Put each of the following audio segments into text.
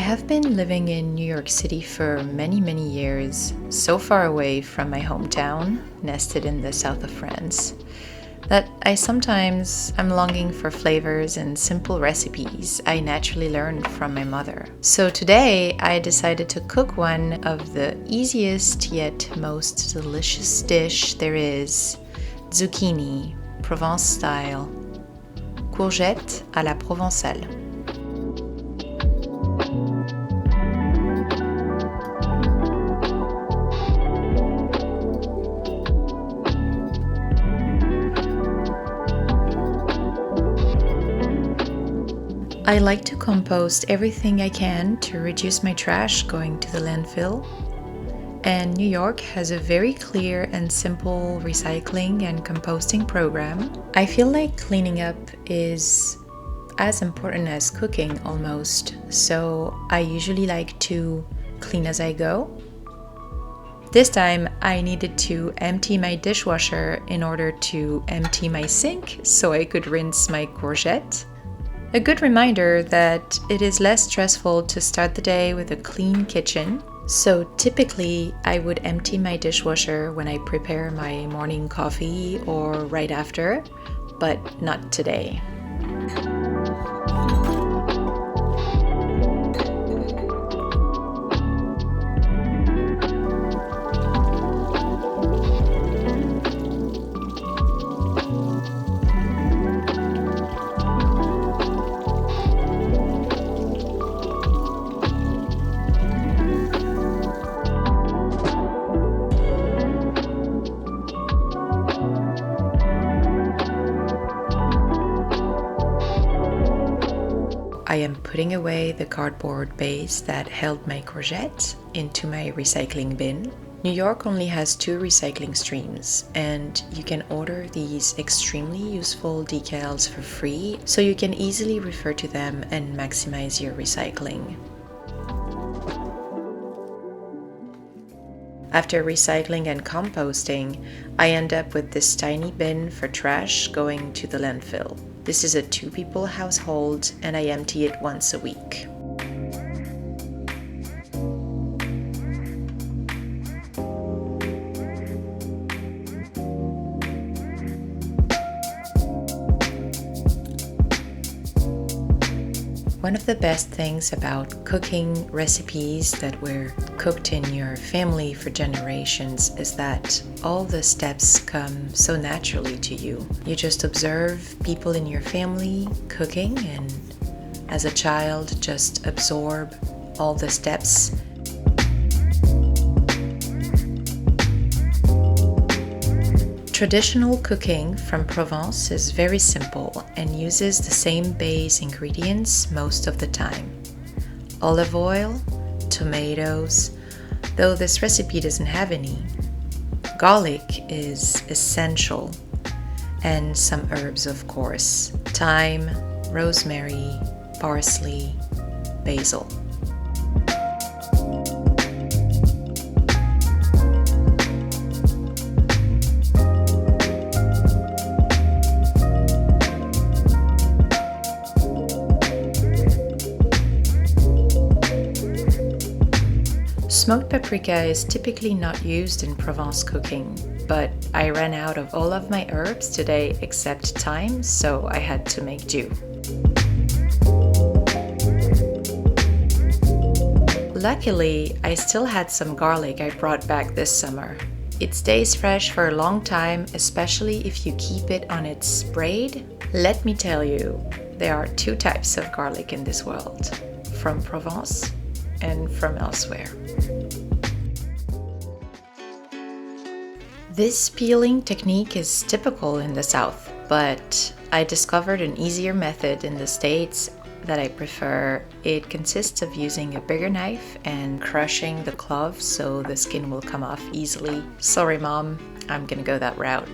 have been living in New York City for many years, so far away from my hometown, nested in the south of France, that I'm longing for flavors and simple recipes I naturally learned from my mother. So today I decided to cook one of the easiest yet most delicious dish there is, zucchini, Provence style, courgette à la provençale. I like to compost everything I can to reduce my trash going to the landfill. And New York has a very clear and simple recycling and composting program. I feel like cleaning up is as important as cooking almost, so I usually like to clean as I go. This time I needed to empty my dishwasher in order to empty my sink so I could rinse my courgette. A good reminder that it is less stressful to start the day with a clean kitchen. So typically I would empty my dishwasher when I prepare my morning coffee or right after, but not today. I am putting away the cardboard base that held my courgettes into my recycling bin. New York only has 2 recycling streams, and you can order these extremely useful decals for free, so you can easily refer to them and maximize your recycling. After recycling and composting, I end up with this tiny bin for trash going to the landfill. This is a 2-people household, and I empty it once a week. One of the best things about cooking recipes that were cooked in your family for generations is that all the steps come so naturally to you. You just observe people in your family cooking, and as a child just absorb all the steps. Traditional cooking from Provence is very simple and uses the same base ingredients most of the time. Olive oil, tomatoes, though this recipe doesn't have any. Garlic is essential, and some herbs of course. Thyme, rosemary, parsley, basil. Smoked paprika is typically not used in Provence cooking, but I ran out of all of my herbs today except thyme, so I had to make do. Luckily, I still had some garlic I brought back this summer. It stays fresh for a long time, especially if you keep it on its braid. Let me tell you, there are 2 types of garlic in this world, from Provence and from elsewhere. This peeling technique is typical in the South, but I discovered an easier method in the States that I prefer. It consists of using a bigger knife and crushing the cloves so the skin will come off easily. Sorry, Mom, I'm gonna go that route.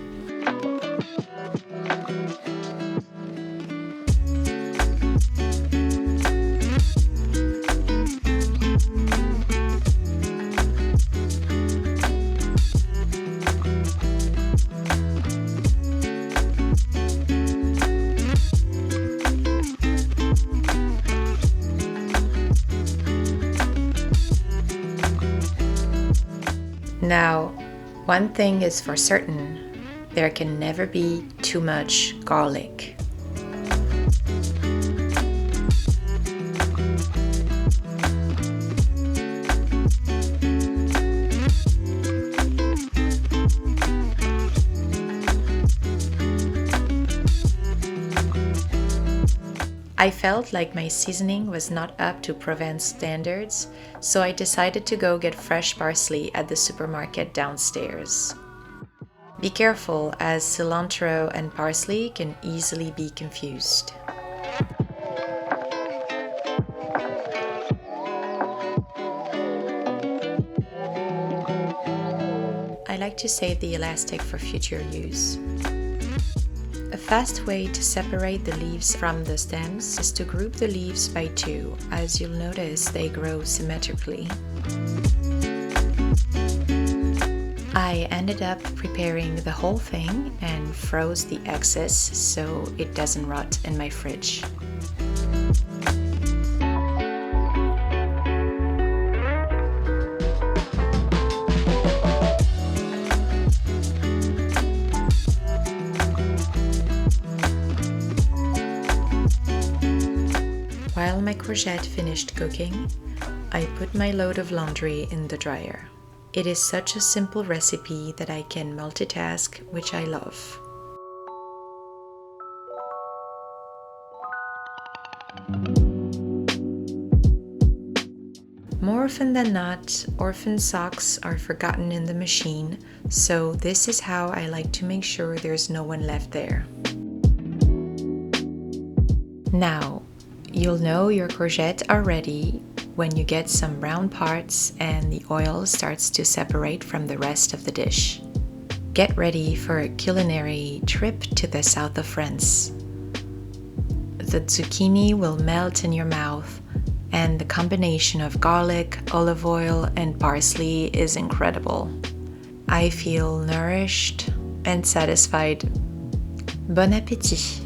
Now, one thing is for certain, there can never be too much garlic. I felt like my seasoning was not up to Provence standards, so I decided to go get fresh parsley at the supermarket downstairs. Be careful, as cilantro and parsley can easily be confused. I like to save the elastic for future use. A fast way to separate the leaves from the stems is to group the leaves by two, as you'll notice they grow symmetrically. I ended up preparing the whole thing and froze the excess so it doesn't rot in my fridge. While my courgette finished cooking, I put my load of laundry in the dryer. It is such a simple recipe that I can multitask, which I love. More often than not, orphan socks are forgotten in the machine, so this is how I like to make sure there's no one left there. Now, you'll know your courgettes are ready when you get some brown parts and the oil starts to separate from the rest of the dish. Get ready for a culinary trip to the south of France. The zucchini will melt in your mouth, and the combination of garlic, olive oil, and parsley is incredible. I feel nourished and satisfied. Bon appétit!